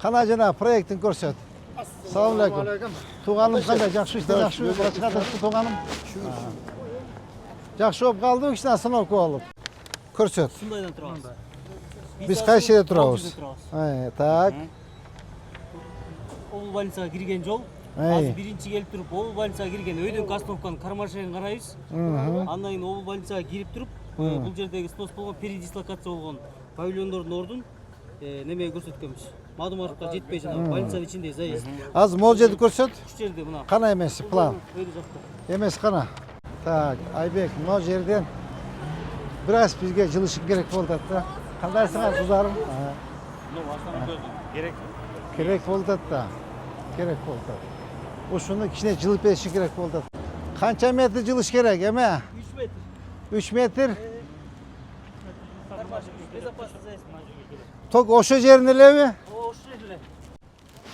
Қана жана проектін көрсет. Assalamualaikum. Туғаным қандай, жақсы іште жақсы болып шығады туғаным. Жақсы болып қалды, ішіне остановка алып. Көрсет. Сындайдан тұрабыз. Біз қай жерде тұрабыз? Так. Ол больницаға кірген жол. Азыр биринчи келип туруп, ол больницага кирген өйдөн Кастовканы кармашегин карайбыз. Андан кийин ол больницага кирип туруп, бул жердеги снос болгон передислокация болгон павильондордун ордун немеге көрсөткөнбүз. Мадумаровка жетпей жана больницанын ичинде заезд. Азыр могул жерди көрсөт. Уш жерде мына. Кана эмес план. Өйдө жакта. Эмес кана. Так, Айбек, могул жерден бираз бизге жылышың керек болду да. Кандайсыңар кыздарым? Керек болду да. Керек болду. Ушуну кичине жылып бериши керек болду. Канча метр жылыш керек, эме? 3 метр. 3 метр. Безопасный заезд мына жерге келет. Ток ошо жерин элеби? Ошо эле.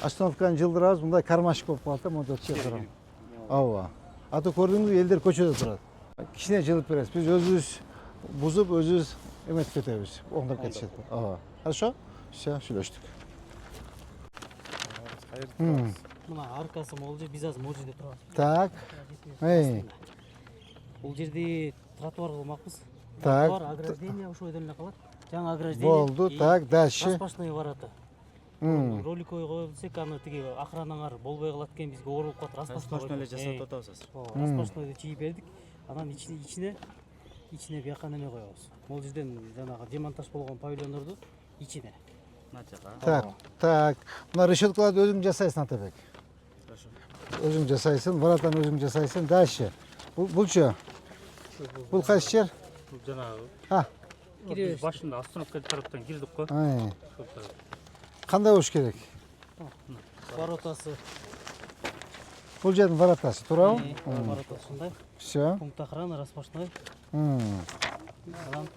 Остановканы жылдырабыз, мындай кармашык болуп калат да, монда чыгарам. Ооба. Аты көрдүңүзбү, элдер көчөдө турат. Кичине жылып беребиз. Биз өзүбүз бузуп, өзүбүз эметип кетебиз. Оңдоп кетишет. Ооба. Хорошо? Все, сүйлөштүк. Мына аркасы могул жер, биз азыр могул жерде турабыз. Так. Бул жерде тротуар кылмакпыз. Так. Тротуар, ограждение ошол жерден эле калат. Жаңы ограждение. Болду, так, дальше. Распашной ворота. Роликовый коюлсак, аны тиги охранаңар болбой калат экен, бизге оор болуп калат. Распашной эле жасап атабыз азыр. Распашнойду чийип бердик. Анан ичине бияка неме коебуз. Могул жерден жанагы демонтаж болгон павильондорду ичине. Так. Мына решеткаларды өзүң жасайсың, Атабек. Өзүң жасайсың, воротаны өзүң жасайсың. Дальше. Булчу. Бул кайсы жер? Бул жанагы. Киребиз. Башында остановка тараптан кирдик го. Кандай болуш керек? Воротасы. Бул жердин воротасы, туурабы? Воротасындай. Все. Пункт охраны распашной. Анан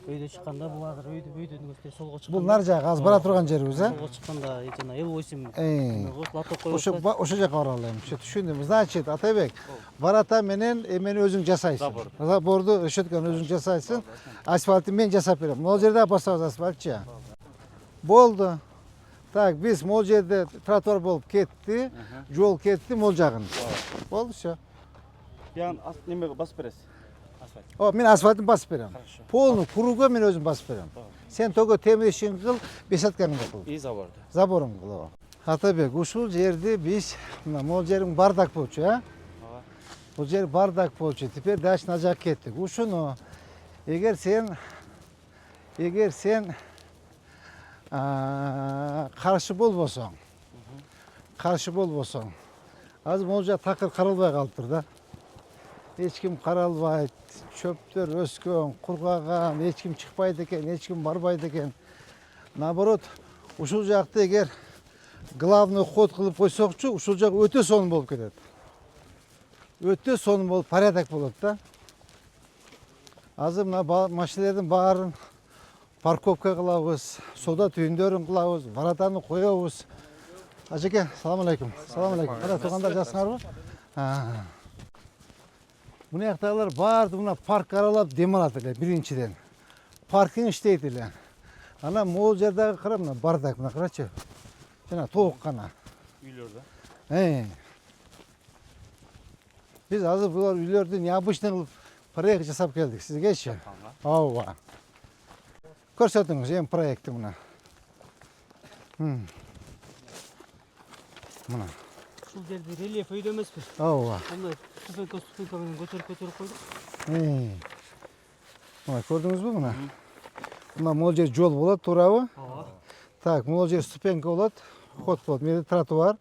өйдө чыкканда бул азыр өйдөн көстө солго чыкканда. Бул нар жак аз бара турган жерибиз, Солго чыкканда жана L8 лоток коюп. Ошо жака бара алайм. Түшүндүм. Значит, Атабек, ворота менен эмени өзүң жасайсың. Заборду, решетканы өзүң жасайсың. Асфальтты мен жасап берем. Могул жерде басабыз асфальтчы. Болду. Так, биз могул жерде тротуар болуп кетти, жол кетти могул жагын. Болду, все. Ян немеге басып бересиз. Мен асфальтын басып берем. Полный кругу мен өзүм басып берем. Сен төгө темир ишин кыл, бесатканы кыл. И заборду. Заборун кыл. Атабек, ушул жерди биз мына могул жериң бардак болчу, Бул жер бардак болчу. Теперь дальше на жак кеттик. Ушуну эгер сен каршы болбосоң, азыр могул жак такыр каралбай калыптыр да. Эч ким каралбайт, чөптөр өскөн, кургаган, эч ким чыкпайт экен, эч ким барбайт экен. Наоборот, ушул жакты эгер главный ход кылып койсокчу, ушул жак өтө сонун болуп кетет. Өтө сонун болуп, порядок болот да. Азыр мына машиналардын баарын парковка кылабыз, соода түйүндөрүн кылабыз, воротаны коебуз. Ажеке, салам алейкум. Кара туугандар жасыңарбы? Мына жактагылар баарды мына парк аралап дем алат эле биринчиден. Паркинг иштейт эле. Анан могул жердеги кара мына бардак, мына карачы. Жана тоок гана. Үйлөрдө. Биз азыр булар үйлөрдү необычный кылып проект жасап келдик сизгечи. Ооба. Көрсөтүңүз эми проектти мына. Мына. Ушул жерде рельеф өйдө эмеспи? Ооба. Мындай ступенька менен көтөрүп койдук. Мына көрдүңүзбү мына? Мына могул жер жол болот, туурабы? Так, могул жер ступенька болот, ход болот. Менде тротуар,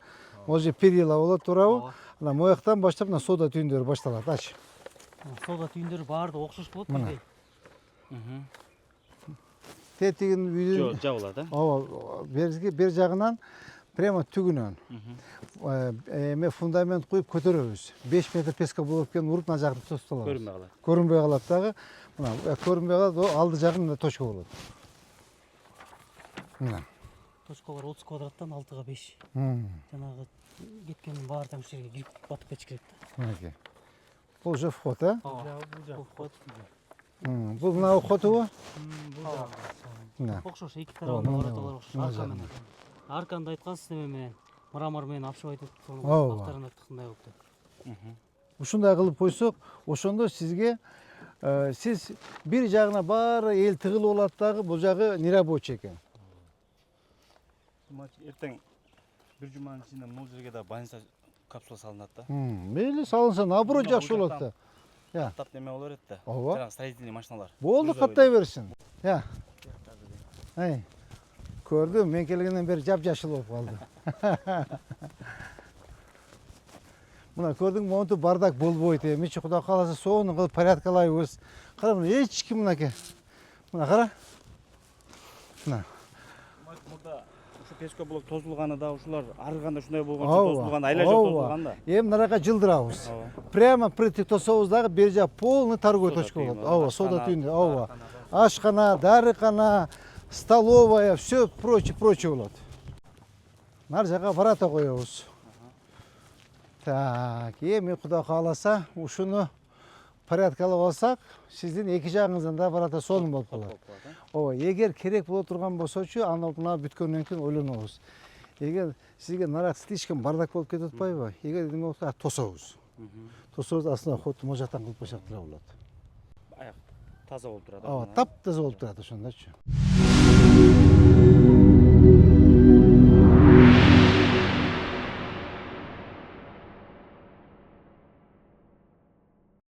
могул жер перила болот, туурабы? Мына мояктан баштап мына соода түйүндөрү башталат. Ач. Соода түйүндөрү баардыгы окшош болот мындай. Тетигин үйдүн жабылат, Ооба, бер жагынан прямо түгүнөн. Эме фундамент коюп көтөрөбүз. 5 метр песка болуп кеткен уруп мына жакты тостолобуз. Көрүнбөй калат. Көрүнбөй калат дагы. Мына көрүнбөй калат, алды жагы мына точка болот. Мына. Точкалар 30 квадраттан 6-га 5. Жанагы кеткендин баары таң жерге кирип батып кетиш керек да. Мынакей. Бул уже вход, а? Бул вход. Бул мына входу? Окшош, эки тарабында вороталар окшош. арканды айткан система менен мрамор менен апшып айтып сону Ооба. актарына тыккандай болупту. Ушундай кылып койсок, ошондо сизге сиз бир жагына баары эл тыгылып алат дагы, бул жагы нерабочий экен. Эртең бир жуманын ичинде могул жерге да больница капсула салынат да. Мейли салынса наоборот жакшы болот да. Каптап неме болор эт да. Ооба. Жанагы строительный машиналар. Болду, каптай берсин. Я. Эй. Көрдүм, мен келгенден бери жапжашыл болуп калды. Мына көрдүңбү, монтип бардак болбойт. Эмичи Кудай кааласа сону кылып порядкалайбыз. Кара, мына эч ким мынакей. Мына кара. Мына. Мурда ушу печка блок тозулганы да, ушулар арыганда ушундай болгон тозулган, айла жок тозулган да. Эми наракка жылдырабыз. Прямо притик тособуз дагы, бери жак полный торговый точка болот. Ооба, соода түйүндө, ооба. Ашкана, дарыкана, столовая, все прочее болот. Нар жака ворота коебуз. Так, эми Кудай кааласа ушуну порядкалап алсак, сиздин эки жагыңыздан да ворота сонун болуп калат. Ооба, эгер керек боло турган болсочу, аны мына бүткөндөн кийин ойлонобуз. Эгер сизге нарак слишком бардак болуп кетип атпайбы? Эгер эме болсо, тособуз. Тособуз, астына ход могул жактан кылып койсок деле болот. Аяк таза болуп турат. Ооба, таптаза болуп турат ошондочу.